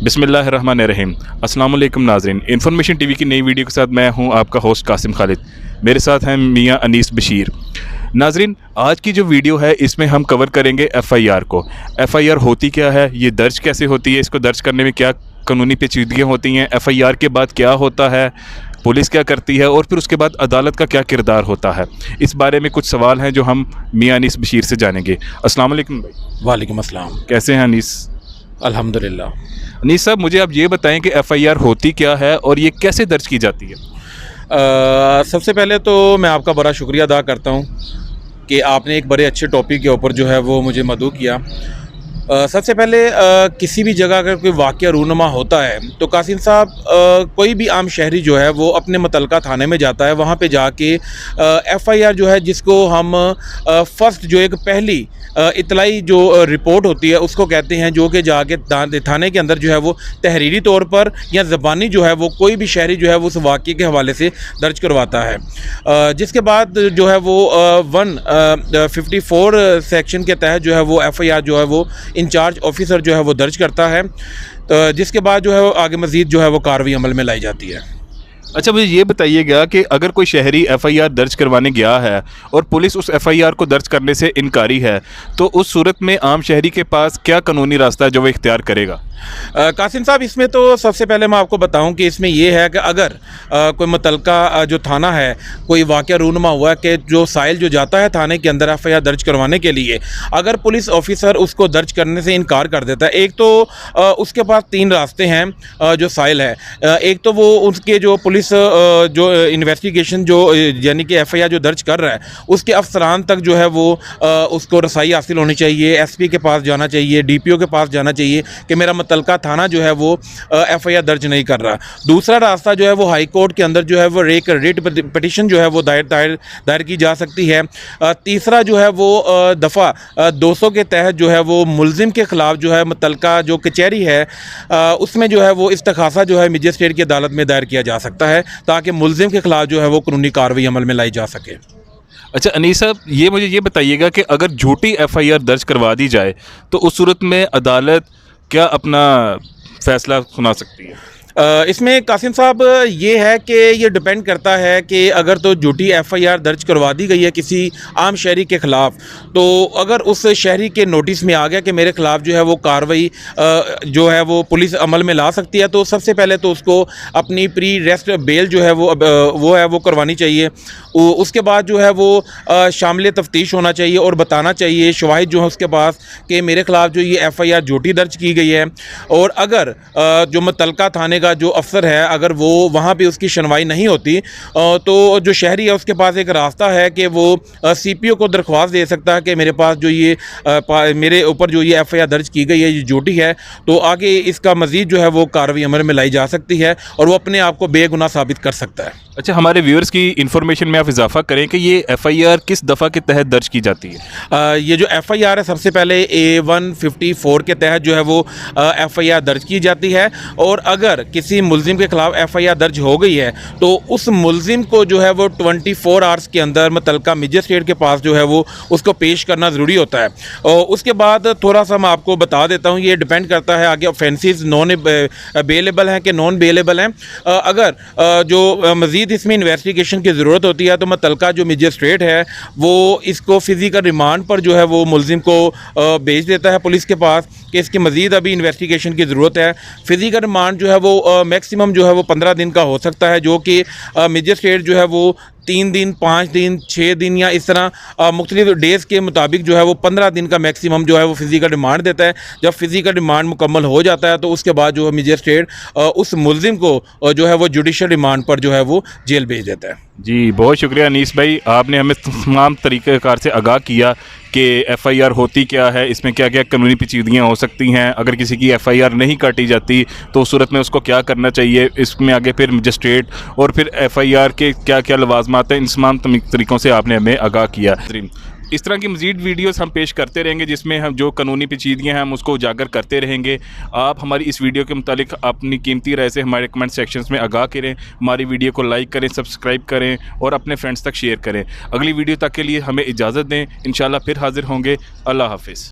बिस्मिल्लाहिर्रहमानिर्रहीम। अस्सलाम वालेकुम नाज़रीन, इन्फॉर्मेशन टीवी की नई वीडियो के साथ मैं हूं आपका होस्ट कासिम खालिद। मेरे साथ हैं मियां अनीस बशीर। नाज़रीन, आज की जो वीडियो है इसमें हम कवर करेंगे एफ़आईआर को। एफ़आईआर होती क्या है, ये दर्ज कैसे होती है, इसको दर्ज करने में क्या कानूनी पेचीदगियाँ होती हैं, एफ़आईआर के बाद क्या होता है, पुलिस क्या करती है और फिर उसके बाद अदालत का क्या किरदार होता है। इस बारे में कुछ सवाल हैं जो हम मियां अनीस बशीर से जानेंगे। अस्सलाम वालेकुम भाई। वालेकुम अस्सलाम। कैसे हैं अनीस? अल्हम्दुलिल्लाह। अनीस साहब, मुझे आप ये बताएं कि एफ़आईआर होती क्या है और ये कैसे दर्ज की जाती है? सबसे पहले तो मैं आपका बड़ा शुक्रिया अदा करता हूँ कि आपने एक बड़े अच्छे टॉपिक के ऊपर जो है वो मुझे मदऊ किया। सबसे पहले किसी भी जगह अगर कोई वाक़या रूनुमा होता है तो कासिम साहब, कोई भी आम शहरी जो है वो अपने मुतलका थाने में जाता है। वहाँ पे जाके एफ़आईआर जो है, जिसको हम फ़र्स्ट जो एक पहली इतलाई जो रिपोर्ट होती है उसको कहते हैं, जो कि जाके थाने के अंदर जो है वो तहरीरी तौर पर या ज़बानी जो है वो कोई भी शहरी जो है वो उस वाक़े के हवाले से दर्ज करवाता है। जिसके बाद जो है वो 154 सेक्शन के तहत जो है वो एफ़आईआर जो है वो इंचार्ज ऑफिसर जो है वो दर्ज करता है। तो जिसके बाद जो है वो आगे मज़ीद जो है वो कार्रवाई अमल में लाई जाती है। अच्छा, मुझे ये बताइएगा कि अगर कोई शहरी एफ़आईआर दर्ज करवाने गया है और पुलिस उस एफ़आईआर को दर्ज करने से इनकारी है, तो उस सूरत में आम शहरी के पास क्या कानूनी रास्ता है जो वो इख्तियार करेगा? कासिम साहब, इसमें तो सबसे पहले मैं आपको बताऊं कि इसमें यह है कि अगर कोई मुतलका जो थाना है, कोई वाक़या रूनुमा हुआ है कि जो साइल जो जाता है थाने के अंदर एफ़आईआर दर्ज करवाने के लिए, अगर पुलिस ऑफिसर उसको दर्ज करने से इनकार कर देता है, एक तो उसके पास तीन रास्ते हैं। जो साइल है, एक तो वो उसके जो पुलिस जो इन्वेस्टिगेशन जो यानी कि एफ़आईआर जो दर्ज कर रहा है उसके अफसरान तक जो है वो उसको रसाई हासिल होनी चाहिए। एसपी के पास जाना चाहिए, डीपीओ के पास जाना चाहिए कि मेरा मुतलका थाना जो है वो एफ़आईआर दर्ज नहीं कर रहा। दूसरा रास्ता जो है वो हाई कोर्ट के अंदर जो है वो रिट पिटिशन जो है वो दायर की जा सकती है। तीसरा जो है वो दफ़ा 200 के तहत जो है वो मुलजिम के ख़िलाफ़ जो है मुतलका जो कचहरी है उसमें जो है वो इस्तख़ासा जो है मजिस्ट्रेट की अदालत में दायर किया जा सकता है, ताकि मुलजिम के ख़िलाफ़ जो है वो कानूनी कार्रवाई अमल में लाई जा सके। अच्छा अनीस साहब, ये मुझे ये बताइएगा कि अगर झूठी एफ़आईआर दर्ज करवा दी जाए तो उस सूरत में अदालत क्या अपना फ़ैसला सुना सकती है? इसमें कासिम साहब ये है कि ये डिपेंड करता है कि अगर तो झूठी एफ़आईआर दर्ज करवा दी गई है किसी आम शहरी के ख़िलाफ़, तो अगर उस शहरी के नोटिस में आ गया कि मेरे ख़िलाफ़ जो है वो कार्रवाई जो है वो पुलिस अमल में ला सकती है, तो सबसे पहले तो उसको अपनी प्री रेस्ट बेल जो है वो करवानी चाहिए। उसके बाद जो है वो शामिल तफ्तीश होना चाहिए और बताना चाहिए शवाहिद जो है उसके पास कि मेरे ख़िलाफ़ जो ये एफ़आईआर झूठी दर्ज की गई है। और अगर जो मुतलका थाने का जो अफसर है अगर वो वहाँ पे उसकी सुनवाई नहीं होती, तो जो शहरी है उसके पास एक रास्ता है कि वो सीपीओ को दरख्वास्त दे सकता है कि मेरे पास जो ये मेरे ऊपर जो ये एफ़आईआर दर्ज की गई है ये झूठी है, तो आगे इसका मज़ीद जो है वो कार्रवाई अमल में लाई जा सकती है और वो अपने आप को बेगुनाह साबित कर सकता है। अच्छा, हमारे व्यूअर्स की इन्फॉर्मेशन में आप इजाफा करें कि ये एफ़आईआर किस दफ़ा के तहत दर्ज की जाती है? ये जो एफ़आईआर है सबसे पहले A154 के तहत जो है वो एफ़आईआर दर्ज की जाती है। और अगर किसी मुलजिम के ख़िलाफ़ एफ़आईआर दर्ज हो गई है तो उस मुलजिम को जो है वो 24 आवर्स के अंदर मुतलका मजिस्ट्रेट के पास जो है वो उसको पेश करना ज़रूरी होता है। और उसके बाद थोड़ा सा मैं आपको बता देता हूँ, ये डिपेंड करता है आगे ऑफेंसेस नॉन बेलेबल हैं कि नॉन बेलेबल हैं। अगर जो मज़ीद इसमें इन्वेस्टिगेशन की ज़रूरत होती है तो मुतलका जो मजिस्ट्रेट है वो इसको फ़िज़िकल रिमांड पर जो है वो मुलजिम को भेज देता है पुलिस के पास कि इसकी मज़ीद अभी इन्वेस्टिगेशन की ज़रूरत है। फ़िज़िकल रिमांड जो है वो मैक्सिमम जो है वो 15 दिन का हो सकता है, जो कि मजिस्ट्रेट जो है वो 3 दिन, 5 दिन, 6 दिन या इस तरह मुख्तलिफ डेज़ के मुताबिक जो है वो 15 दिन का मैक्सिमम जो है वो फ़िज़िकल रिमांड देता है। जब फ़िज़िकल रिमांड मुकम्मल हो जाता है तो उसके बाद जो है मजिस्ट्रेट उस मुलजिम को जो है वो जुडिशल रिमांड पर जो है वो जेल भेज देता है। जी, बहुत शुक्रिया अनीस भाई, आपने हमें तमाम तरीक़ेकार से आगाह किया कि एफ़आईआर होती क्या है, इसमें क्या क्या कानूनी पेचीदगियाँ हो सकती हैं, अगर किसी की एफ़आईआर नहीं काटी जाती तो उस सूरत में उसको क्या करना चाहिए, इसमें आगे फिर मजिस्ट्रेट और फिर एफ़आईआर के क्या क्या लवाज़मात हैं, इन तमाम तरीक़ों से आपने हमें आगाह किया। इस तरह की मज़ीद वीडियोस हम पेश करते रहेंगे जिसमें हम जो कानूनी पेचीदगियाँ हैं हम उसको उजागर करते रहेंगे। आप हमारी इस वीडियो के मुतालिक अपनी कीमती राय से हमारे कमेंट सेक्शंस में आगाह करें, हमारी वीडियो को लाइक करें, सब्सक्राइब करें और अपने फ्रेंड्स तक शेयर करें। अगली वीडियो तक के लिए हमें इजाज़त दें, इंशाल्लाह फिर हाज़िर होंगे। अल्लाह हाफ़िज़।